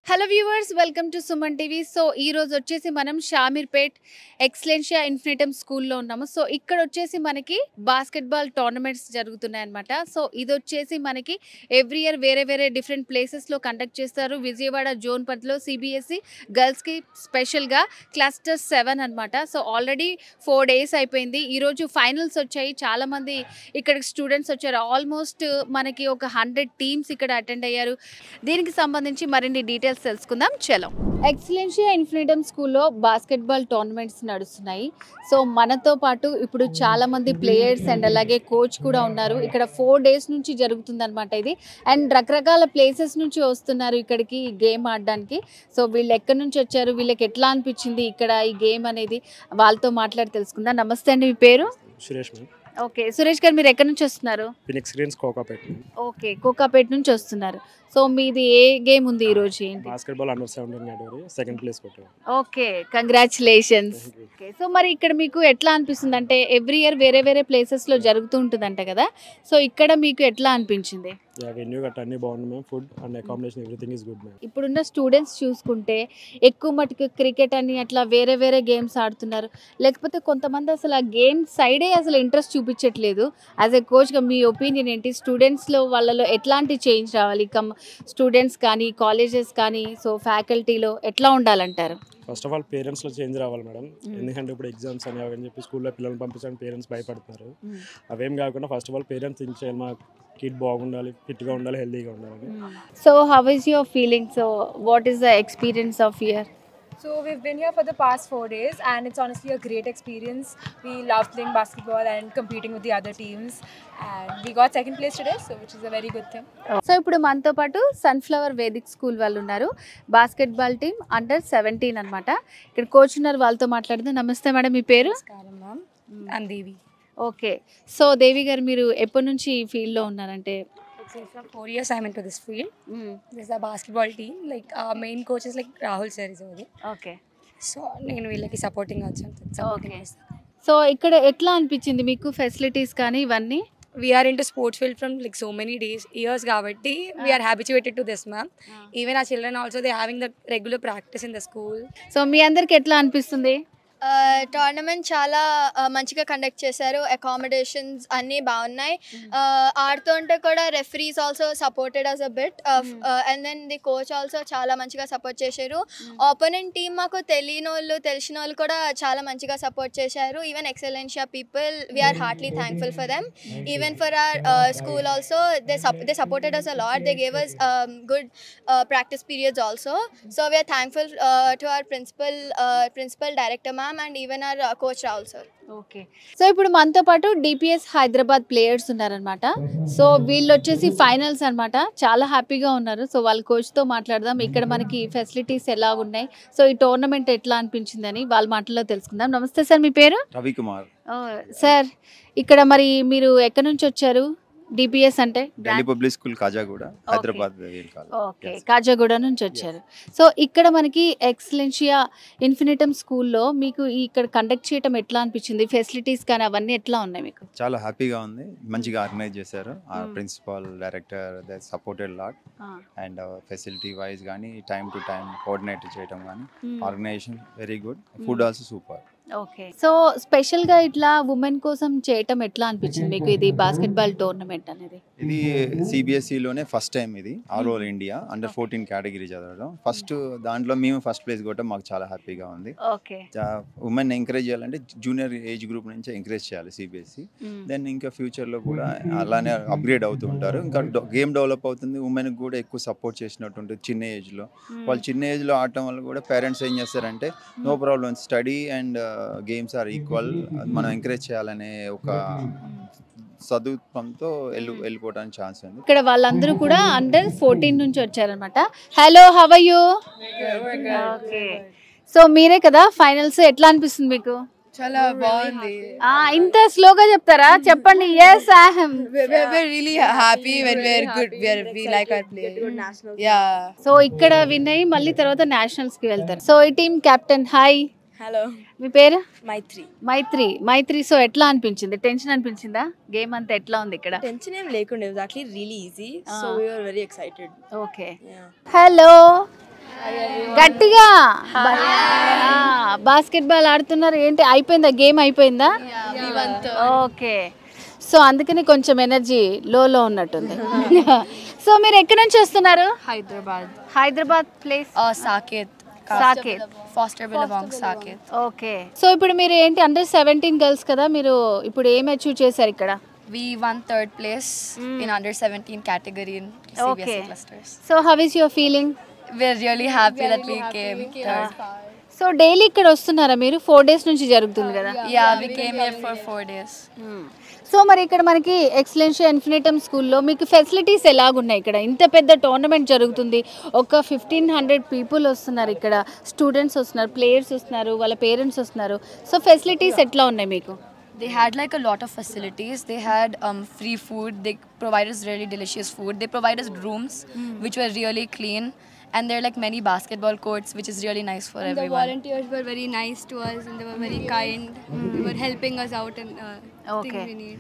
Hello viewers, welcome to Suman TV. So ఈ రోజు వచ్చేసి మనం షామీర్పేట్ ఎక్సలెన్షియా ఇన్ఫినిటమ్ స్కూల్లో ఉన్నాము. సో ఇక్కడ వచ్చేసి మనకి బాస్కెట్బాల్ టోర్నమెంట్స్ జరుగుతున్నాయి అనమాట. సో ఇది వచ్చేసి మనకి ఎవ్రీ ఇయర్ వేరే వేరే డిఫరెంట్ ప్లేసెస్లో కండక్ట్ చేస్తారు. విజయవాడ జోన్ పరిధిలో సిబిఎస్ఈ గర్ల్స్కి స్పెషల్గా క్లస్టర్ 7 అనమాట. సో ఆల్రెడీ 4 days అయిపోయింది. ఈరోజు ఫైనల్స్ వచ్చాయి. చాలామంది ఇక్కడికి స్టూడెంట్స్ వచ్చారు. ఆల్మోస్ట్ మనకి ఒక 100 teams ఇక్కడ అటెండ్ అయ్యారు. దీనికి సంబంధించి మరిన్ని డీటెయిల్స్ తెలుసుకుందాం. చలో. ఎక్సలెన్షియా ఇన్ఫినిటమ్ స్కూల్లో బాస్కెట్బాల్ టోర్నమెంట్స్ నడుస్తున్నాయి. సో మనతో పాటు ఇప్పుడు చాలా మంది ప్లేయర్స్ అండ్ అలాగే కోచ్ కూడా ఉన్నారు. ఇక్కడ 4 days నుంచి జరుగుతుంది అనమాట ఇది. అండ్ రకరకాల ప్లేసెస్ నుంచి వస్తున్నారు ఇక్కడికి ఈ గేమ్ ఆడడానికి. సో వీళ్ళు ఎక్కడి నుంచి వచ్చారు, వీళ్ళకి ఎట్లా అనిపించింది ఇక్కడ ఈ గేమ్ అనేది, వాళ్ళతో మాట్లాడి తెలుసుకుందాం. నమస్తే అండి, మీ పేరు? సురేష్ మ్యామ్. ఓకే, సురేష్ గారు మీరు ఎక్కడి నుంచి వస్తున్నారు? Phoenix Greens Kokapet. Okay, Kokapet నుంచి వస్తున్నారు. సో మీది ఏ గేమ్ ఉంది ఈరోజు? ఏంటి? Basketball under 17 category second place కొట్టాను. Okay, congratulations. ఓకే, సో మరి ఇక్కడ మీకు ఎట్లా అనిపిస్తుంది? అంటే ఎవ్రీ ఇయర్ వేరే వేరే ప్లేసెస్లో జరుగుతూ ఉంటుందంట కదా, సో ఇక్కడ మీకు ఎట్లా అనిపించింది? వెన్యూ గట్ట అన్ని బాగుంది ma'am. Food and accommodation everything is good ma'am. ఇప్పుడున్న స్టూడెంట్స్ చూసుకుంటే ఎక్కువ మటుకు క్రికెట్ అని అట్లా వేరే వేరే గేమ్స్ ఆడుతున్నారు. లేకపోతే కొంతమంది అసలు ఆ గేమ్ సైడే అసలు ఇంట్రెస్ట్ చూపించట్లేదు. యాజ్ ఎ కోచ్గా మీ ఒపీనియన్ ఏంటి? స్టూడెంట్స్లో వాళ్ళలో ఎట్లాంటి చేంజ్ రావాలి? స్టూడెంట్స్ కానీ కాలేజెస్ కానీ సో ఫ్యాకల్టీలో ఎట్లా ఉండాలంటారు? ఫస్ట్ ఆఫ్ ఆల్ పేరెంట్స్లో చేంజ్ రావాలి మేడం. ఎందుకంటే ఇప్పుడు ఎగ్జామ్స్ అని అవని చెప్పి స్కూల్లో పిల్లల్ని పంపించడానికి పేరెంట్స్ భయపడుతున్నారు. అవేం కాకుండా first of all parents think చేయాలి, మా కిడ్ బాగుండాలి, ఫిట్గా ఉండాలి, హెల్తీగా ఉండాలి. So how is your feeling? So what is the experience of year? So we've been here for the past 4 days and it's honestly a great experience. We love playing basketball and competing with the other teams and we got second place today, so which is a very good thing. So ఇప్పుడు మనతో పాటు sunflower Vedic school వాళ్ళు ఉన్నారు. Basketball team under 17 అనమాట. ఇక్కడ coach ఉన్నారు, వాళ్ళతో మాట్లాడుతుంది. నమస్తే మేడం, మీ పేరు? Namaskaram ma'am. I'm Devi. Okay, so Devi garu మీరు ఎప్పటి నుంచి ఈ ఫీల్డ్లో ఉన్నారంటే? From 4 years I'm into this field. This is a basketball team. Like our main coach is like Rahul sir is over there. Okay, So నేను వీళ్ళకి supporting వచ్చాను. Okay. So ఇక్కడ ఎట్లా అనిపించింది మీకు ఫెసిలిటీస్ కానీ ఇవన్నీ? We are into sports field from like so many years కాబట్టి we are habituated to this ma'am. Even our children also they having the regular practice in the school. So మీ అందరికి ఎట్లా అనిపిస్తుంది? టోర్నమెంట్ చాలా మంచిగా conduct చేశారు. Accommodations అన్నీ బాగున్నాయి. ఆడుతుంటే కూడా referees also supported us a bit and then the coach also చాలా మంచిగా సపోర్ట్ చేశారు. ఆపోనెంట్ టీమ్ మాకు తెలిసిన వాళ్ళు కూడా చాలా మంచిగా సపోర్ట్ చేశారు. Even Excellencia people we're heartly thankful for them. Even for our school also they supported us a lot. They gave us good practice periods also. So we're thankful to our principal director ma'am and even our coach Rahul sir. Okay, so ఇప్పుడు మనతో పాటు DPS Hyderabad players ఉన్నారనమాట. So వీళ్ళు వచ్చేసి finals అనమాట. చాలా హ్యాపీగా ఉన్నారు. సో వాళ్ళ కోచ్తో మాట్లాడదాం. ఇక్కడ మనకి ఫెసిలిటీస్ ఎలా ఉన్నాయి, సో ఈ టోర్నమెంట్ ఎట్లా అనిపించిందని వాళ్ళ మాటల్లో తెలుసుకుందాం. నమస్తే సార్, మీ పేరు? రవికుమార్. సార్ ఇక్కడ మరి మీరు ఎక్కడి నుంచి వచ్చారు? డిపిఎస్ అంటే Delhi public school Khajaguda, Hyderabad. Okay, Khajaguda నుంచి వచ్చారు. సో ఇక్కడ మనకి ఎక్సలెన్షియా ఇన్ఫినిటమ్ స్కూల్లో మీకు ఇక్కడ కండక్ట్ చేయడం ఎట్లా అనిపించింది? ఫెసిలిటీస్ కానీ అవన్నీ ఎట్లా ఉన్నాయి మీకు? చాలా హ్యాపీగా ఉంది. మంచిగా ఆర్గనైజ్ చేశారు. Principal director they supported lot and facility wise కానీ టైం టు టైం కోఆర్డినేట్ చేయడం కానీ organisation very good. Food also super. Okay, so స్పెషల్గా ఇట్లా ఉమెన్ కోసం చేయటం ఎట్లా అనిపించింది మీకు ఇది బాస్కెట్బాల్ టోర్నమెంట్ అనేది? ఇది సిబిఎస్ఈలోనే ఫస్ట్ టైం ఇది all over India under 14 category చదవడం. ఫస్ట్ దాంట్లో మేము ఫస్ట్ ప్లేస్ కొట్టడం మాకు చాలా హ్యాపీగా ఉంది. ఓకే, ఉమెన్ ఎంకరేజ్ చేయాలంటే జూనియర్ ఏజ్ గ్రూప్ నుంచి ఎంకరేజ్ చేయాలి సిబిఎస్ఈ. దెన్ ఇంకా ఫ్యూచర్లో కూడా అలానే అప్గ్రేడ్ అవుతూ ఉంటారు. ఇంకా గేమ్ డెవలప్ అవుతుంది. ఉమెన్కి కూడా ఎక్కువ సపోర్ట్ చేసినట్టు ఉంటుంది చిన్న ఏజ్లో. వాళ్ళు చిన్న ఏజ్లో ఆడటం వల్ల కూడా పేరెంట్స్ ఏం చేస్తారంటే no problem, study and games are equal, మనం ఎంకరేజ్ చేయాలనే ఒక సదుపాయంతో వెళ్ళిపోవడానికి ఛాన్స్ ఉంది. ఇక్కడ వాళ్ళందరూ కూడా అండర్ 14 నుంచి వచ్చారనమాట. Hello, how are you? Okay, so మీరే కదా ఫైనల్స్, ఎట్లా అనిపిస్తుంది మీకు? చాలా బాగుంది. ఇంత స్లోగా చెప్తారా? చెప్పండి. yes I am. We're really happy when we're good. We like our play. Yeah. So ఇక్కడ విన్ అయ్యి మళ్ళీ తర్వాత నేషనల్స్ కి వెళ్తారు. సో ఈ టీమ్ కెప్టెన్ హాయ్. హలో, మీ పేరు? మైత్రి. సో ఎట్లా అనిపించింది? టెన్షన్ అనిపించిందా? గేమ్ అంతా ఎట్లా ఉంది ఇక్కడ? టెన్షన్ ఏం లేకుండా, it was actually really easy. So we were very excited. Okay, Yeah. Hello గట్టిగా బాస్కెట్బాల్ ఆడుతున్నారు ఏంటి, అయిపోయిందా గేమ్ అయిపోయిందా? ఓకే, సో అందుకని కొంచెం ఎనర్జీ లో ఉన్నట్టుంది. సో మీరు ఎక్కడి నుంచి వస్తున్నారు? Hyderabad place Saket. Saket. Foster Billabong, Saket. Okay, so ఇప్పుడు మీరు ఏంటి అండర్-17 గర్ల్స్ కదా, మీరు ఇప్పుడు ఏం అచీవ్ చేశారు ఇక్కడ? We won 3rd place in under 17 category in CBSE clusters. So how is your feeling? We're really happy that we came 3rd. So daily ఇక్కడ వస్తున్నారా మీరు? 4 days నుంచి జరుగుతుంది కదా. Yeah, we came here for 4 days. So మరి ఇక్కడ మనకి ఎక్సలెన్షియా Infinitum స్కూల్లో మీకు ఫెసిలిటీస్ ఎలాగున్నాయి? ఇక్కడ ఇంత పెద్ద టోర్నమెంట్ జరుగుతుంది, ఒక 1500 పీపుల్ వస్తున్నారు, ఇక్కడ స్టూడెంట్స్ వస్తున్నారు, ప్లేయర్స్ వస్తున్నారు, వాళ్ళ పేరెంట్స్ వస్తున్నారు. సో ఫెసిలిటీస్ ఎట్లా ఉన్నాయి మీకు? They had like a lot of facilities. They had free food. They provided us really delicious food. They provided us rooms which were really clean. And there are like many basketball courts, which is really nice for everyone. The volunteers were very nice to us and they were very kind. They were helping us out and things we need.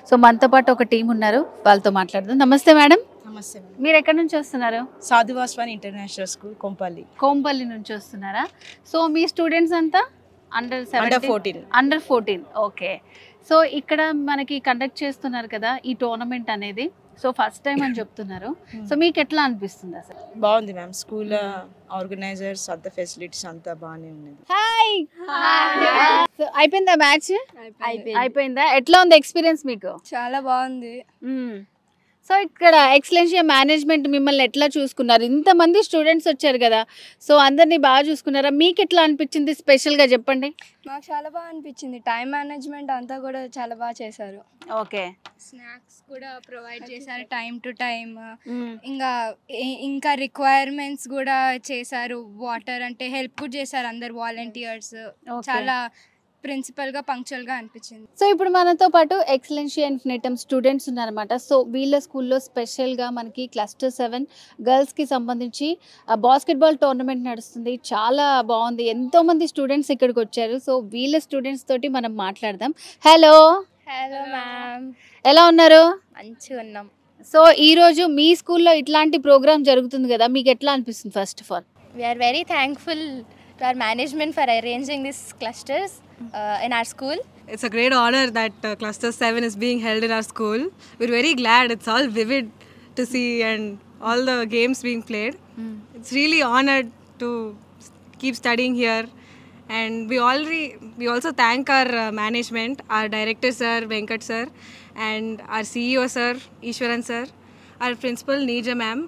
So మనతో పాటు ఒక team ఉన్నారు, వాళ్ళతో మాట్లాడదాం. నమస్తే madam. నమస్తే madam. మీరు ఎక్కడి నుంచి వస్తున్నారు? సాధువాస్వాని ఇంటర్నేషనల్ స్కూల్ కొంపల్లి. కోంపల్లి నుంచి వస్తున్నారా? సో మీ స్టూడెంట్స్ అంతా అండర్ 14. ఓకే, సో ఇక్కడ మనకి కండక్ట్ చేస్తున్నారు కదా ఈ టోర్నమెంట్ అనేది, సో ఫస్ట్ టైం అని చెప్తున్నారు. సో మీకు ఎట్లా అనిపిస్తుంది అసలు? బాగుంది మ్యామ్, స్కూల్ ఆర్గనైజర్స్ అంత ఫెసిలిటీస్ అంతా బాగానే ఉన్నది. హాయ్, సో అయిపోయిందా మ్యాచ్? అయిపోయిందా? ఎట్లా ఉంది ఎక్స్పీరియన్స్ మీకు? చాలా బాగుంది. సో ఇక్కడ ఎక్సలెన్షియా మేనేజ్మెంట్ మిమ్మల్ని ఎట్లా చూసుకున్నారు? ఇంతమంది స్టూడెంట్స్ వచ్చారు కదా, సో అందరినీ బాగా చూసుకున్నారా? మీకు ఎట్లా అనిపించింది స్పెషల్గా చెప్పండి. మాకు చాలా బాగా అనిపించింది. టైం మేనేజ్మెంట్ అంతా కూడా చాలా బాగా చేశారు. ఓకే, స్నాక్స్ కూడా ప్రొవైడ్ చేశారు టైం టు టైం. ఇంకా రిక్వైర్మెంట్స్ కూడా చేశారు. వాటర్ అంటే హెల్ప్ కూడా చేశారు అందరు వాలంటీర్స్. చాలా ప్రిన్సిపల్గా పంక్చువల్గా అనిపించింది. సో ఇప్పుడు మనతో పాటు ఎక్సలెన్షియా ఇన్ఫినిటమ్ స్టూడెంట్స్ ఉన్నారన్నమాట. సో వీళ్ళ స్కూల్లో స్పెషల్గా మనకి క్లస్టర్ 7 గర్ల్స్కి సంబంధించి బాస్కెట్బాల్ టోర్నమెంట్ నడుస్తుంది. చాలా బాగుంది, ఎంతోమంది స్టూడెంట్స్ ఇక్కడికి వచ్చారు. సో వీళ్ళ స్టూడెంట్స్ తోటి మనం మాట్లాడదాం. హలో మ్యామ్, ఎలా ఉన్నారు? మంచిగా ఉన్నాం. సో ఈరోజు మీ స్కూల్లో ఇట్లాంటి ప్రోగ్రామ్ జరుగుతుంది కదా, మీకు ఎట్లా అనిపిస్తుంది? First of all we're very thankful to our management for arranging these clusters in our school. It's a great honor that Cluster 7 is being held in our school. We're very glad. It's all vivid to see and all the games being played. It's really honored to keep studying here. And we also thank our management, our director sir, Venkat sir, and our CEO sir, Ishwaran sir, our principal, Neeja ma'am,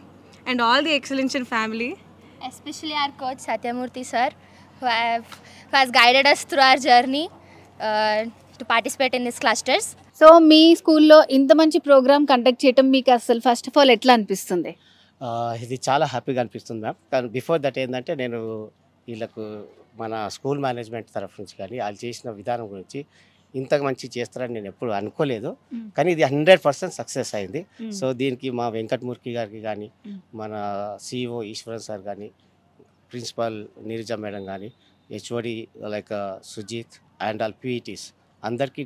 and all the Excellentia family. Especially our coach Satyamurthy sir, who has guided us through our journey to participate in these clusters. So మీ స్కూల్లో ఇంత మంచి programme conduct చేయడం మీకు అసలు first of all ఎట్లా అనిపిస్తుంది? ఇది చాలా హ్యాపీగా అనిపిస్తుంది మ్యామ్. కానీ బిఫోర్ దట్ ఏంటంటే నేను వీళ్ళకు మన స్కూల్ మేనేజ్మెంట్ తరఫు నుంచి కానీ వాళ్ళు చేసిన విధానం గురించి ఇంత మంచి చేస్తారని నేను ఎప్పుడు అనుకోలేదు. కానీ ఇది 100% సక్సెస్ అయింది. సో దీనికి మా వెంకటమూర్తి గారికి కానీ, మన సిఇఓ ఈశ్వరన్ సార్ కానీ, ప్రిన్సిపల్ నీరజ మేడం కానీ, HOD like Sujith and all PETs అందరికీ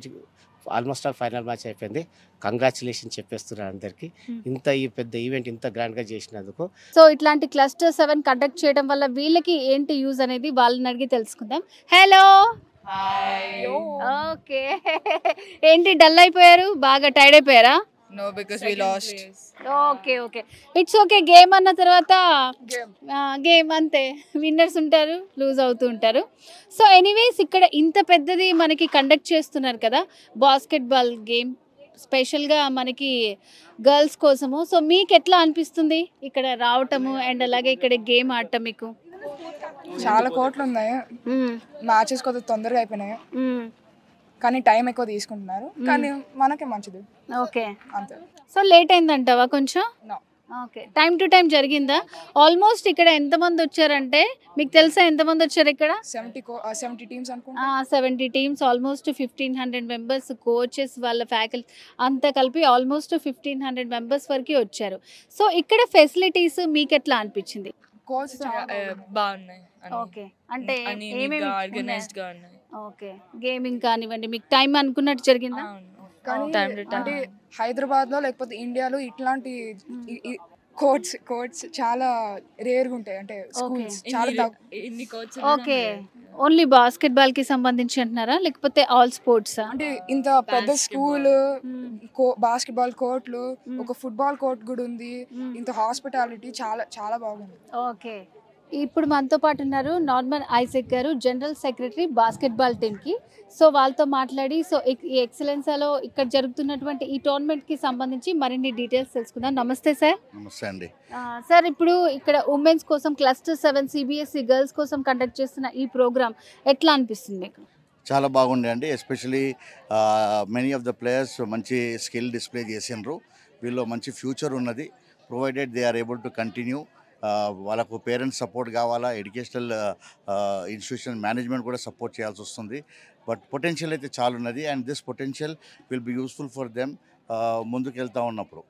ఆల్మోస్ట్ ఆల్ ఫైనల్ మ్యాచ్ అయిపోయింది. కంగ్రాచులేషన్ చెప్పేస్తున్నాను అందరికీ, ఇంత ఈ పెద్ద ఈవెంట్ ఇంత గ్రాండ్గా చేసినందుకు. సో ఇట్లాంటి క్లస్టర్ 7 కండక్ట్ చేయడం వల్ల వీళ్ళకి ఏంటి యూజ్ అనేది వాళ్ళని అడిగి తెలుసుకుందాం. హలో, ఓకే, ఏంటి డల్ అయిపోయారు? బాగా టైర్డ్ అయిపోయారా? No, because we lost. Okay okay, it's okay. Game అన్న తర్వాత గేమ్ అంతే, విన్నర్స్ ఉంటారు, లూజ్ అవుతూ ఉంటారు. సో ఎనీవేస్ ఇక్కడ ఇంత పెద్దది మనకి కండక్ట్ చేస్తున్నారు కదా బాస్కెట్బాల్ గేమ్, స్పెషల్గా మనకి గర్ల్స్ కోసము. సో మీకు ఎట్లా అనిపిస్తుంది ఇక్కడ రావటము అండ్ అలాగే ఇక్కడ గేమ్ ఆడటం? మీకు చాలా కోట్లు ఉన్నాయి, మ్యాచెస్ కొద్దిగా తొందరగా అయిపోయినాయి, కానీ టైం ఎక్కువ తీసుకుంటున్నారు, కానీ మనకే మంచిది. ఓకే, అంతే. సో లేట్ అయిందంటావా కొంచెం? ఓకే, టైం టు టైం జరిగిందా? ఆల్మోస్ట్ ఇక్కడ ఎంతమంది వచ్చారంటే మీకు తెలుసా ఎంతమంది వచ్చారు ఇక్కడ? 70 టీమ్స్ అనుకుంటా. 70 టీమ్స్, ఆల్మోస్ట్ 1500 మెంబర్స్, కోచెస్, వాళ్ళ ఫ్యాకల్టీ అంతా కలిపి ఆల్మోస్ట్ 1500 మెంబర్స్ వరకు వచ్చారు. సో ఇక్కడ ఫెసిలిటీస్ మీకు ఎట్లా అనిపించింది? కోచ్ బాగున్నాయి. ఓకే, అంటే ఆర్గనైజ్డ్ గా ఉన్నాయి. ఓకే, గేమింగ్ కానివ్వండి, మీకు టైం అనుకున్నట్టు జరిగిందా? కానీ అంటే హైదరాబాద్ లో లేకపోతే ఇండియాలో ఇట్లాంటి కోర్ట్స్ చాలా రేర్గా ఉంటాయి, అంటే స్కూల్స్ చాలా ఇన్ని కోచ్ ఓకే, ఓన్లీ బాస్కెట్బాల్ కి సంబంధించి అంటున్నారా లేకపోతే ఆల్ స్పోర్ట్స్? అంటే ఇంత పెద్ద స్కూల్, బాస్కెట్బాల్ కోర్ట్లు, ఒక ఫుట్బాల్ కోర్ట్ కూడా ఉంది, ఇంత హాస్పిటాలిటీ చాలా చాలా బాగుంది. ఓకే, ఇప్పుడు మనతో పాటు ఉన్నారు నార్మన్ ఐజక్ గారు, జనరల్ సెక్రటరీ బాస్కెట్బాల్ టీమ్కి. సో వాళ్ళతో మాట్లాడి సో ఈ ఎక్సలెన్సాలో ఇక్కడ జరుగుతున్నటువంటి ఈ టోర్నమెంట్కి సంబంధించి మరిన్ని డీటెయిల్స్ తెలుసుకుందాం. నమస్తే సార్. నమస్తే అండి. సార్, ఇప్పుడు ఇక్కడ ఉమెన్స్ కోసం క్లస్టర్ 7 సిబిఎస్ఈ గర్ల్స్ కోసం కండక్ట్ చేస్తున్న ఈ ప్రోగ్రామ్ ఎట్లా అనిపిస్తుంది మీకు? చాలా బాగుండే అండి. Especially many of the players మంచి స్కిల్ డిస్ప్లే చేసిండ్రు. వీళ్ళు మంచి ఫ్యూచర్ ఉన్నది, provided they are able to continue. వాళ్ళకు పేరెంట్స్ సపోర్ట్ కావాలా, ఎడ్యుకేషనల్ ఇన్స్టిట్యూషన్ మేనేజ్మెంట్ కూడా సపోర్ట్ చేయాల్సి వస్తుంది. బట్ పొటెన్షియల్ అయితే చాలా ఉన్నది, and this potential will be useful for them ముందుకు వెళ్తూ ఉన్నప్పుడు.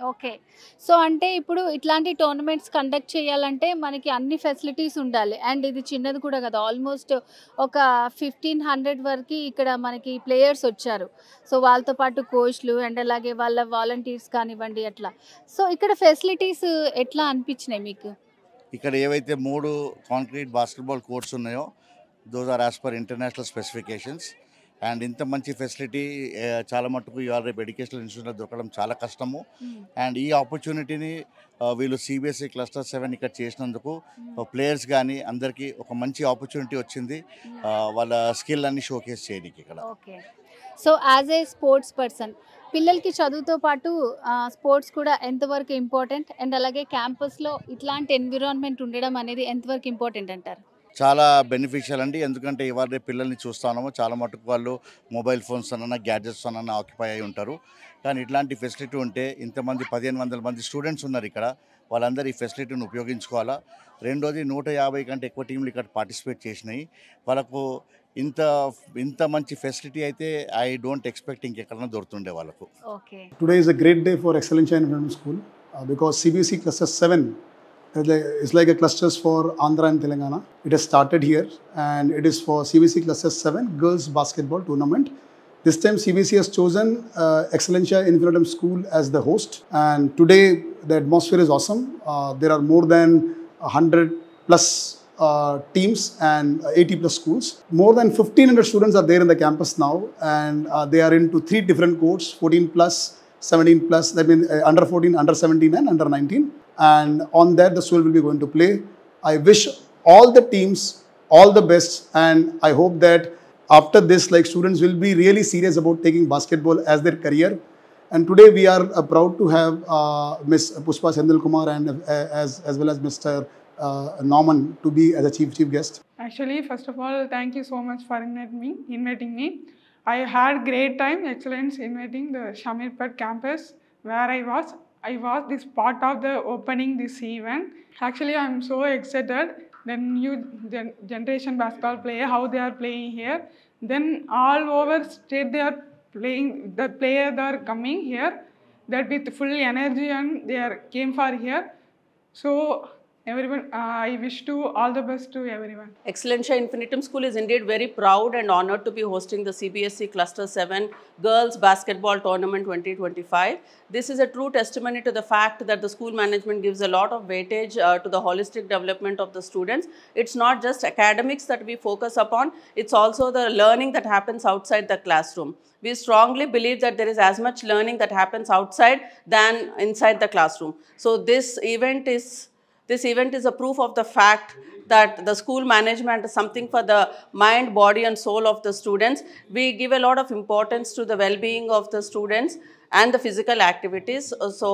ఓకే, సో అంటే ఇప్పుడు ఇట్లాంటి టోర్నమెంట్స్ కండక్ట్ చేయాలంటే మనకి అన్ని ఫెసిలిటీస్ ఉండాలి, అండ్ ఇది చిన్నది కూడా కదా, ఆల్మోస్ట్ ఒక 1500 వరకు ఇక్కడ మనకి ప్లేయర్స్ వచ్చారు. సో వాళ్ళతో పాటు కోచ్లు అండ్ అలాగే వాళ్ళ వాలంటీర్స్ కానివ్వండి అట్లా. సో ఇక్కడ ఫెసిలిటీస్ ఎట్లా అనిపించినాయి మీకు? ఇక్కడ ఏవైతే 3 కాంక్రీట్ బాస్కెట్బాల్ కోర్ట్స్ ఉన్నాయో those are as per international specifications. And ఇంత మంచి ఫెసిలిటీ చాలా మటుకు ఇవాళ రేపు ఎడ్యుకేషనల్ ఇన్స్టిట్యూట్లో దొరకడం చాలా కష్టము. అండ్ ఈ ఆపర్చునిటీని వీళ్ళు సిబిఎస్ఈ క్లస్టర్ 7 ఇక్కడ చేసినందుకు ప్లేయర్స్ కానీ అందరికీ ఒక మంచి ఆపర్చునిటీ వచ్చింది వాళ్ళ స్కిల్ అన్ని షోకేస్ చేయడానికి ఇక్కడ. Okay, so as a sports person పిల్లలకి చదువుతో పాటు స్పోర్ట్స్ కూడా ఎంతవరకు ఇంపార్టెంట్, అండ్ అలాగే క్యాంపస్లో ఇట్లాంటి ఎన్విరాన్మెంట్ ఉండడం అనేది ఎంతవరకు ఇంపార్టెంట్ అంటారు? చాలా బెనిఫిషియల్ అండి. ఎందుకంటే ఇవాళ రేపు పిల్లల్ని చూస్తున్నాము, చాలా మటుకు వాళ్ళు మొబైల్ ఫోన్స్ అన్న గ్యాడ్జెట్స్ అన్న ఆక్యుపై అయి ఉంటారు. కానీ ఇట్లాంటి ఫెసిలిటీ ఉంటే ఇంతమంది 1500 మంది స్టూడెంట్స్ ఉన్నారు ఇక్కడ, వాళ్ళందరూ ఈ ఫెసిలిటీని ఉపయోగించుకోవాలా. రెండోది 150 కంటే ఎక్కువ టీంలు ఇక్కడ పార్టిసిపేట్ చేసినాయి. వాళ్ళకు ఇంత మంచి ఫెసిలిటీ అయితే ఐ డోంట్ ఎక్స్పెక్ట్ ఇంకెక్కడన్నా దొరుకుతుండే వాళ్ళకు. Today is a great day for Excellencia Infinitum School because CBSE Cluster 7 is like a clusters for Andhra and Telangana. It has started here and it is for CBSE Cluster 7 Girls Basketball Tournament. This time CBSE has chosen Excellencia Infinitum School as the host, and today the atmosphere is awesome. There are more than 100 plus teams and 80 plus schools. More than 1500 students are there in the campus now, and they are into 3 different courts, 14 plus, 17 plus, that means under 14, under 17 and under 19. And on that the school will be going to play. I wish all the teams all the best, and I hope that after this students will be really serious about taking basketball as their career. And today we are proud to have Miss Pushpa Sendil Kumar and as well as Mr. Norman to be as a chief guest. Actually, first of all, thank you so much for inviting me. I had great time, excellence inviting the Shamirpet campus where I was this part of the opening this event. Actually, I am so excited. The new generation basketball player, how they are playing here. Then all over state they are playing. The players are coming here, that with full energy, and they came for here. So everyone, I wish to all the best to everyone. Excellencia Infinitum School is indeed very proud and honored to be hosting the CBSE Cluster 7 Girls Basketball Tournament 2025. This is a true testimony to the fact that the school management gives a lot of weightage to the holistic development of the students. It's not just academics that we focus upon, it's also the learning that happens outside the classroom. We strongly believe that there is as much learning that happens outside than inside the classroom. So this event is a proof of the fact that the school management is something for the mind, body and soul of the students. We give a lot of importance to the well-being of the students and the physical activities. So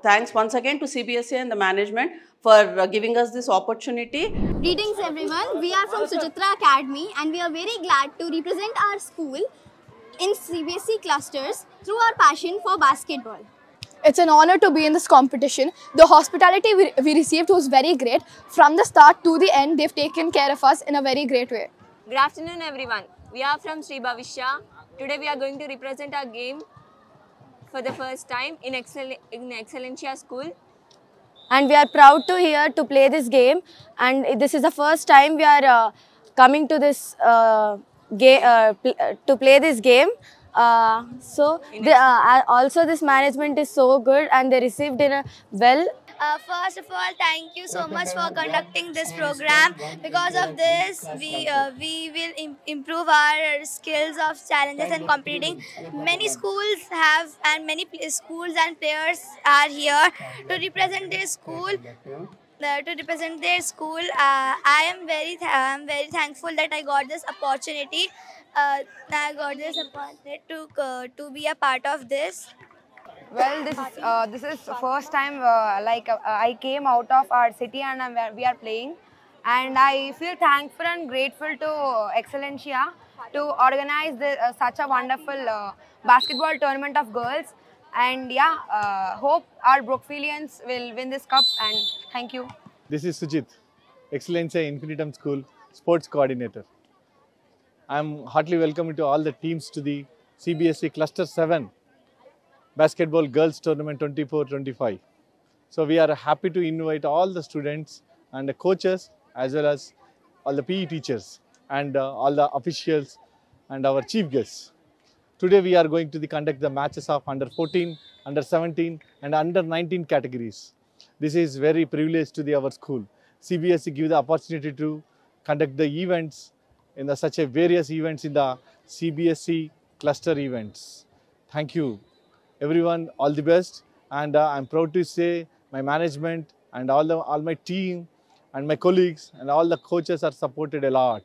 thanks once again to CBSE and the management for giving us this opportunity. Greetings everyone, we are from Suchitra Academy and we are very glad to represent our school in CBSE clusters through our passion for basketball. It's an honor to be in this competition. The hospitality we received was very great. From the start to the end, they've taken care of us in a very great way. Good afternoon everyone. We are from Sri Bhavishya. Today we are going to represent our game for the first time in Excellencia School. And we are proud to here to play this game. And this is the first time we are coming to this to play this game. Also this management is so good and they received in a well. First of all, thank you so much for conducting this program. Because of this, we will improve our skills of challenges and competing. Many schools have, and many schools and players are here to represent their school. I am very thankful that I got this opportunity. To be a part of this. Well, this is first time I came out of our city and we are playing, and I feel thankful and grateful to Excellencia to organize such a wonderful basketball tournament of girls. And hope our Brookfieldians will win this cup, and thank you. This is Sujit, Excellencia Infinitum School Sports Coordinator. I am heartily welcoming to all the teams to the CBSE Cluster 7 Basketball Girls Tournament 24-25. So we are happy to invite all the students and the coaches as well as all the PE teachers and all the officials and our chief guests. Today we are going to conduct the matches of under 14, under 17 and under 19 categories. This is very privileged to our school. CBSE give the opportunity to conduct the events in such a various events in the CBSE cluster events. Thank you everyone, all the best, and I'm proud to say my management and all my team and my colleagues and all the coaches are supported a lot,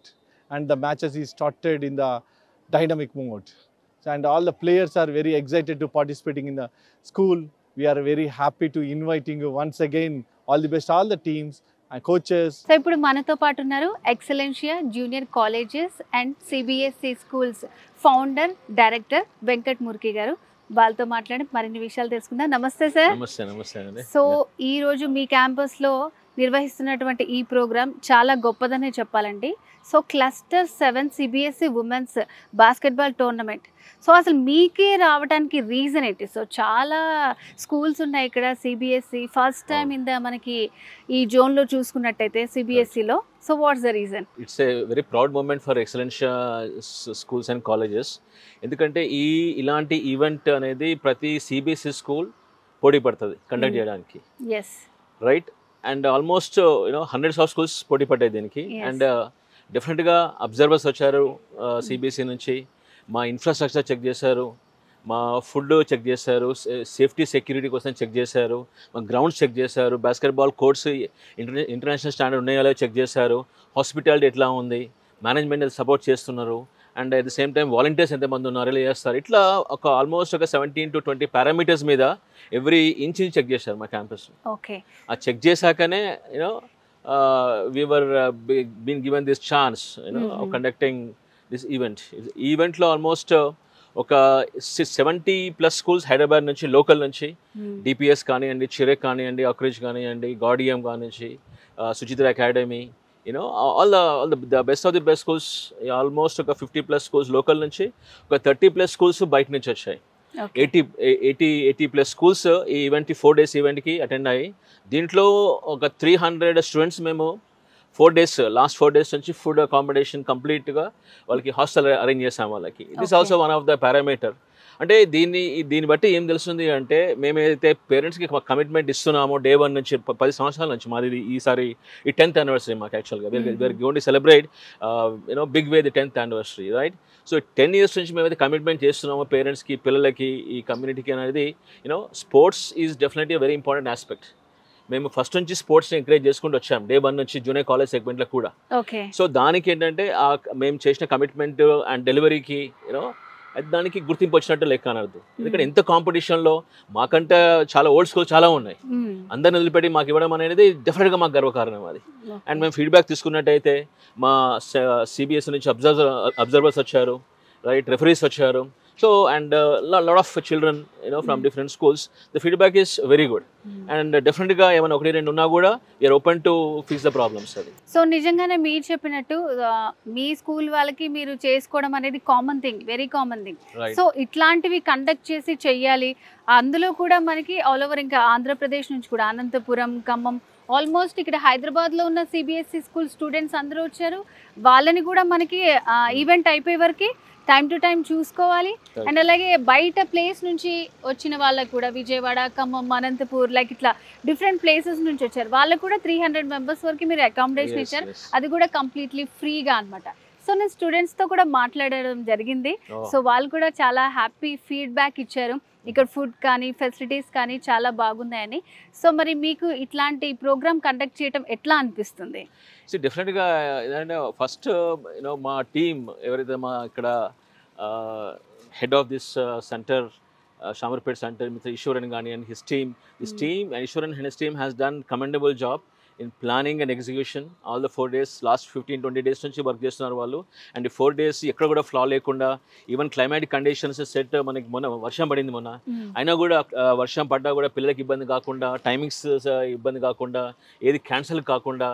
and the matches is started in the dynamic mode, and all the players are very excited to participating in the school. We are very happy to inviting you once again, all the best, all the teams and coaches. So ఇప్పుడు మనతో పాటు ఉన్నారు Excellencia junior colleges and CBSE schools founder director Venkat Murki garu. వాళ్ళతో మాట్లాడి మరిన్ని విషయాలు తెలుసుకుందాం. నమస్తే సార్. నమస్తే. సో ఈ రోజు మీ క్యాంపస్లో నిర్వహిస్తున్నటువంటి ఈ ప్రోగ్రామ్ చాలా గొప్పదనే చెప్పాలండి. So cluster 7 CBSE women's basketball tournament. So అసలు మీకే రావడానికి రీజన్ ఏంటి? సో చాలా స్కూల్స్ ఉన్నాయి ఇక్కడ సిబిఎస్ఈ, ఫస్ట్ టైం మనకి ఈ జోన్లో చూసుకున్నట్టయితే సిబిఎస్ఈలో. So what's the reason? It's a very proud moment for Excellencia schools and colleges. ఎందుకంటే ఇలాంటి ఈవెంట్ అనేది ప్రతి సిబిఎస్ఈ స్కూల్ పోటీ పడుతుంది కండక్ట్ చేయడానికి, right? And almost hundreds of schools పోటీ పడ్డాయి దీనికి. అండ్ డెఫినెట్గా అబ్జర్వర్స్ వచ్చారు సిబిఎస్ఈ నుంచి. మా ఇన్ఫ్రాస్ట్రక్చర్ చెక్ చేశారు, మా ఫుడ్ చెక్ చేశారు, సేఫ్టీ సెక్యూరిటీ కోసం చెక్ చేశారు, మా గ్రౌండ్స్ చెక్ చేశారు, బాస్కెట్బాల్ కోర్ట్స్ ఇంటర్నేషనల్ స్టాండర్డ్ ఉన్నాయో చెక్ చేశారు, హాస్పిటాలిటీ ఎట్లా ఉంది, మేనేజ్మెంట్ అది సపోర్ట్ చేస్తున్నారు, and at the same time volunteers ఎంతమంది ఉన్నారు ఇలా చేస్తారు. ఇట్లా ఆల్మోస్ట్ 17 to 20 పారామీటర్స్ మీద ఎవ్రీ ఇంచ్ చెక్ చేశారు మా క్యాంపస్. ఓకే. ఆ check చేశాకనే we were being given this chance of conducting this event. ఈవెంట్లో ఆల్మోస్ట్ ఒక 70+ స్కూల్స్ హైదరాబాద్ నుంచి, లోకల్ నుంచి, డిపిఎస్ కానివ్వండి, చిరెక్ కానివ్వండి, అక్రిజ్ కానివ్వండి, గాడియం కానివ్వండి, Suchitra academy, all the best of the best schools, almost ఒక 50+ స్కూల్స్ లోకల్ నుంచి, ఒక 30+ స్కూల్స్ బయట నుంచి వచ్చాయి. 80+ స్కూల్స్ ఈ ఈవెంట్కి 4 days ఈవెంట్కి అటెండ్ అయ్యి, దీంట్లో ఒక 300 స్టూడెంట్స్ మేము 4 days, లాస్ట్ 4 days నుంచి ఫుడ్ అకామిడేషన్ కంప్లీట్గా వాళ్ళకి హాస్టల్ అరేంజ్ చేసాం వాళ్ళకి. This also one of the parameter. అంటే దీన్ని బట్టి ఏం తెలుస్తుంది అంటే, మేమైతే పేరెంట్స్కి కమిట్మెంట్ ఇస్తున్నామో డే 1 నుంచి 10 సంవత్సరాల నుంచి, మాది ఈసారి ఈ 10th anniversary మాకు యాక్చువల్గా. We're going to celebrate big way the 10th anniversary, right? So 10 years నుంచి మేమైతే కమిట్మెంట్ చేస్తున్నామో పేరెంట్స్కి, పిల్లలకి, ఈ కమ్యూనిటీకి అనేది, sports is definitely very important aspect. మేము ఫస్ట్ నుంచి స్పోర్ట్స్ని ఎంకరేజ్ చేసుకుంటూ వచ్చాం డే 1 నుంచి జూనియర్ కాలేజ్ సెగ్మెంట్లో కూడా. సో దానికి ఏంటంటే మేము చేసిన కమిట్మెంట్ అండ్ డెలివరీకి దానికి గుర్తింపు వచ్చినట్టు లెక్క అనర్థం. ఎందుకంటే ఎంత కాంపిటీషన్లో మాకంటే చాలా ఓల్డ్ స్కూల్ చాలా ఉన్నాయి, అందరిని వదిలిపెట్టి మాకు ఇవ్వడం అనేది డెఫినెట్గా మాకు గర్వకారణం అది. అండ్ మేము ఫీడ్బ్యాక్ తీసుకున్నట్టయితే మా సిబిఎస్ఈ నుంచి అబ్జర్వర్స్ వచ్చారు, రైట్, రెఫరీస్ వచ్చారు. So and lot of children from different schools, the feedback is very good, and definitely ga emana okati rendu unna kuda we are open to fix the problems adi. So నిజంగానే మీరు చెప్పినట్టు మీ school వాళ్ళకి మీరు చేసుకోవడం అనేది common thing, very common thing. So ఇట్లాంటివి conduct చేసి చెయ్యాలి. అందులో కూడా మనకి ఆల్ ఓవర్ ఇంకా ఆంధ్రప్రదేశ్ నుంచి కూడా అనంతపురం, ఖమ్మం ఆల్మోస్ట్ ఇక్కడ హైదరాబాద్లో ఉన్న సిబిఎస్ఈ స్కూల్ స్టూడెంట్స్ అందరూ వచ్చారు. వాళ్ళని కూడా మనకి ఈవెంట్ అయిపోయే వరకు టైం టు టైం చూసుకోవాలి. అండ్ అలాగే బయట ప్లేస్ నుంచి వచ్చిన వాళ్ళకు కూడా విజయవాడ, ఖమ్మం, అనంతపూర్ లైక్ ఇట్లా డిఫరెంట్ ప్లేసెస్ నుంచి వచ్చారు. వాళ్ళకు కూడా 300 మెంబర్స్ వరకు మీరు అకామిడేషన్ ఇచ్చారు. అది కూడా కంప్లీట్లీ ఫ్రీగా అనమాట. సో నేను స్టూడెంట్స్తో కూడా మాట్లాడడం జరిగింది. సో వాళ్ళు కూడా చాలా హ్యాపీ ఫీడ్బ్యాక్ ఇచ్చారు. ఇక్కడ ఫుడ్ కానీ ఫెసిలిటీస్ కానీ చాలా బాగున్నాయని. సో మరి మీకు ఇట్లాంటి ప్రోగ్రామ్ కండక్ట్ చేయడం ఎట్లా అనిపిస్తుంది? డెఫినెట్గా ఏంటంటే ఫస్ట్ మా టీమ్ ఎవరైతే మా ఇక్కడ head of this centre Shamirpet Center, Mr. Ishwaran Gani and his team. This team, Ishwaran and his team has done commendable job in planning and execution. All the 4 days, last 15-20 days నుంచి work చేస్తున్నారు వాళ్ళు. And 4 days ఎక్కడ కూడా ఫ్లా లేకుండా, even climatic conditions set మనకి మొన్న వర్షం పడింది మొన్న, అయినా కూడా వర్షం పడ్డా కూడా పిల్లలకి ఇబ్బంది కాకుండా, టైమింగ్స్ ఇబ్బంది కాకుండా, ఏది క్యాన్సిల్ కాకుండా,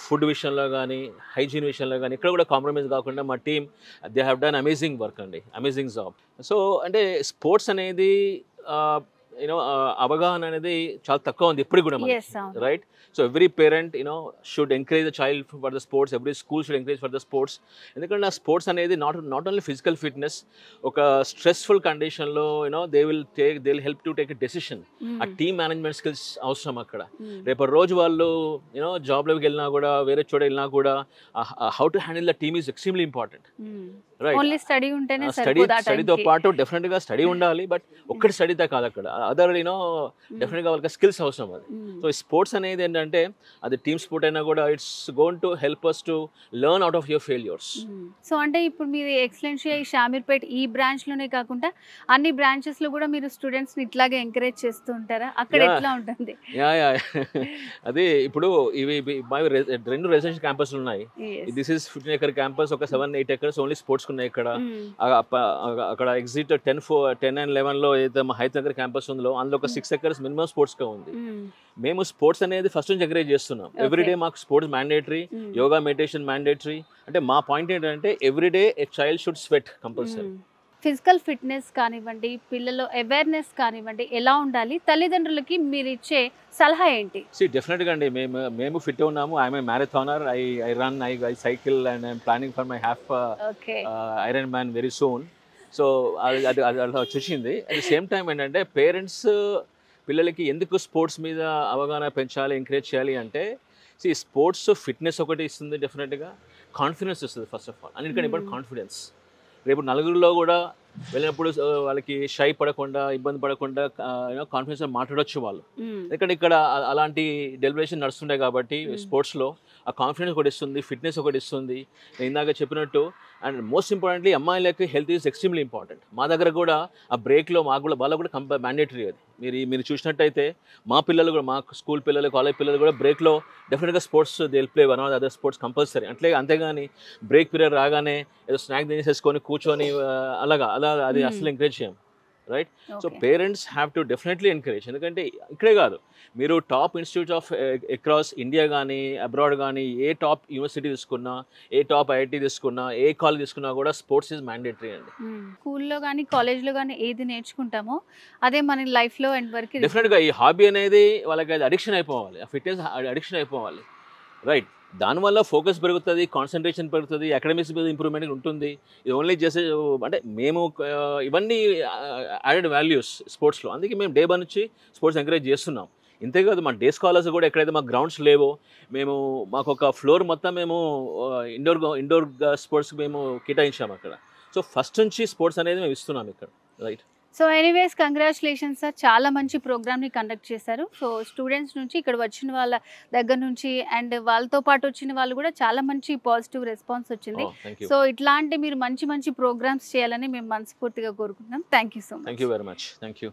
ఫుడ్ విషయంలో కానీ హైజీన్ విషయంలో కానీ ఇక్కడ కూడా కాంప్రమైజ్ కాకుండా మా team they have done amazing work అండి, అమేజింగ్ జాబ్. సో అంటే స్పోర్ట్స్ అనేది అవగాహన అనేది చాలా తక్కువ ఉంది ఇప్పుడు కూడా, right? So every parent should encourage the child for the sports, every school should encourage for the sports. ఎందుకంటే ఆ స్పోర్ట్స్ అనేది నాట్ ఓన్లీ ఫిజికల్ ఫిట్నెస్, ఒక స్ట్రెస్ఫుల్ కండిషన్లో they will help to take a decision. ఆ team management skills అవసరం అక్కడ. రేపు రోజు వాళ్ళు జాబ్లోకి వెళ్ళినా కూడా, వేరే చోట వెళ్ళినా కూడా, how to handle the team is extremely important. Only study ఉంటేనే స్టడీతో పాటు డెఫినెట్గా స్టడీ ఉండాలి, బట్ ఒక్కటి స్టడీతో కాదు, అక్కడ అదర్ డెఫినెట్గా వాళ్ళకి స్కిల్స్ అవసరం అది. సో స్పోర్ట్స్ అనేది ఏంటంటే అది టీమ్ స్పోర్ట్ అయినా కూడా it's going to help us to learn out of your failures. So అంటే ఇప్పుడు మీరు ఎక్సలెన్షియా ఈ షామీర్పేట్ ఈ బ్రాంచ్లోనే కాకుండా అన్ని బ్రాంచెస్లో కూడా మీరు స్టూడెంట్స్ని ఇట్లాగే ఎంకరేజ్ చేస్తూ ఉంటారా? అక్కడ ఎట్లా ఉంటుంది? అదే ఇప్పుడు ఇవి రెండు రెసిడెన్షియల్ క్యాంపస్లు ఉన్నాయి. దిస్ ఈస్ 15 acre క్యాంపస్, ఒక 7-8 acres ఓన్లీ స్పోర్ట్స్ ఉన్నాయి ఇక్కడ. అక్కడ ఎగ్జిట్ 10 and 11లో ఏదైతే మా హైదరాబాద్ క్యాంపస్ ఉందో అందులో ఒక 6 acres మినిమం స్పోర్ట్స్గా ఉంది. మేము స్పోర్ట్స్ అనేది ఫస్ట్ నుంచి ఎంకరేజ్ చేస్తున్నాం. ఎవ్రీడే మాకు sports mandatory, yoga meditation mandatory. అంటే మా పాయింట్ ఏంటంటే everyday a child should sweat compulsory. Physical fitness కానివ్వండి, పిల్లల్లో అవేర్నెస్ కానివ్వండి, ఎలా ఉండాలి, తల్లిదండ్రులకి మీరు ఇచ్చే సలహా ఏంటి? డెఫినెట్గా అండి, మేము ఫిట్ ఉన్నాము. I'm a మ్యారథానర్, I run, I cycle and I'm planning for my half iron man very soon. So అది అలా చూసింది. అట్ ద సేమ్ టైం ఏంటంటే పేరెంట్స్ పిల్లలకి ఎందుకు స్పోర్ట్స్ మీద అవగాహన పెంచాలి, ఎంకరేజ్ చేయాలి అంటే, స్పోర్ట్స్ ఫిట్నెస్ ఒకటి ఇస్తుంది, డెఫినెట్గా కాన్ఫిడెన్స్ ఇస్తుంది. ఫస్ట్ ఆఫ్ ఆల్ అన్నిటికంటే ఇంపార్టెంట్ కాన్ఫిడెన్స్. రేపు నలుగురిలో కూడా వెళ్ళినప్పుడు వాళ్ళకి షై పడకుండా, ఇబ్బంది పడకుండా కాన్ఫిడెన్స్ మాట్లాడొచ్చు వాళ్ళు. ఎందుకంటే ఇక్కడ అలాంటి డెలిబ్రేషన్ నడుస్తుంటాయి కాబట్టి స్పోర్ట్స్లో ఆ కాన్ఫిడెన్స్ ఒకటి ఇస్తుంది, ఫిట్నెస్ ఒకటి ఇస్తుంది. నేను ఇందాక చెప్పినట్టు. అండ్ మోస్ట్ ఇంపార్టెంట్లీ అమ్మాయిలకి హెల్త్ ఈజ్ ఎక్స్ట్రీమ్లీ ఇంపార్టెంట్. మా దగ్గర కూడా ఆ బ్రేక్లో మాకు కూడా వాళ్ళకు కూడా మ్యాండేటరీ అది. మీరు చూసినట్టయితే మా పిల్లలు కూడా, మా స్కూల్ పిల్లలు, కాలేజ్ పిల్లలు కూడా బ్రేక్లో డెఫినెట్గా sports they play one or other sports compulsory. అంతేగాని బ్రేక్ పీరియడ్ రాగానే ఏదో స్నాక్ తినేసేసుకొని కూర్చొని అలా అది అసలు ఎంకరేజ్ చేయం, right? So parents have to definitely encourage. ఎందుకంటే ఇక్కడే కాదు, మీరు top institute of across India కానీ అబ్రాడ్ కానీ ఏ టాప్ యూనివర్సిటీ తీసుకున్నా, ఏ టాప్ ఐఐటీ తీసుకున్నా, ఏ కాలేజ్ తీసుకున్నా కూడా స్పోర్ట్స్ ఈజ్ మ్యాండేటరీ అండి. స్కూల్లో కానీ కాలేజ్లో కానీ ఏది నేర్చుకుంటామో అదే మన లైఫ్లో ఎండ్ వరకు డెఫినెట్గా ఈ హాబీ అనేది వాళ్ళకి అది అడిక్షన్ అయిపోవాలి, ఆ ఫిట్నెస్ అడిక్షన్ అయిపోవాలి, రైట్? దానివల్ల ఫోకస్ పెరుగుతుంది, కాన్సన్ట్రేషన్ పెరుగుతుంది, అకాడమిక్స్ మీద ఇంప్రూవ్మెంట్ ఉంటుంది. ఇది ఓన్లీ చేసే అంటే మేము ఇవన్నీ యాడెడ్ వాల్యూస్ స్పోర్ట్స్లో. అందుకే మేము డే 1 నుంచి స్పోర్ట్స్ ఎంకరేజ్ చేస్తున్నాం. ఇంతేకాదు మా డే స్కాలర్స్ కూడా ఎక్కడైతే మాకు గ్రౌండ్స్ లేవో మాకు ఒక ఫ్లోర్ మొత్తం మేము ఇండోర్ స్పోర్ట్స్కి మేము కేటాయించాము అక్కడ. సో ఫస్ట్ నుంచి స్పోర్ట్స్ అనేది మేము ఇస్తున్నాం ఇక్కడ, right? So anyways congratulations sir, చాలా మంచి ప్రోగ్రామ్ని కండక్ట్ చేశారు. సో స్టూడెంట్స్ నుంచి ఇక్కడ వచ్చిన వాళ్ళ దగ్గర నుంచి అండ్ వాళ్ళతో పాటు వచ్చిన వాళ్ళు కూడా చాలా మంచి పాజిటివ్ రెస్పాన్స్ వచ్చింది. సో ఇట్లాంటి మీరు మంచి మంచి ప్రోగ్రామ్స్ చేయాలని మేము మనస్ఫూర్తిగా కోరుకుంటున్నాం. Thank you so much. Thank you very much. Thank you.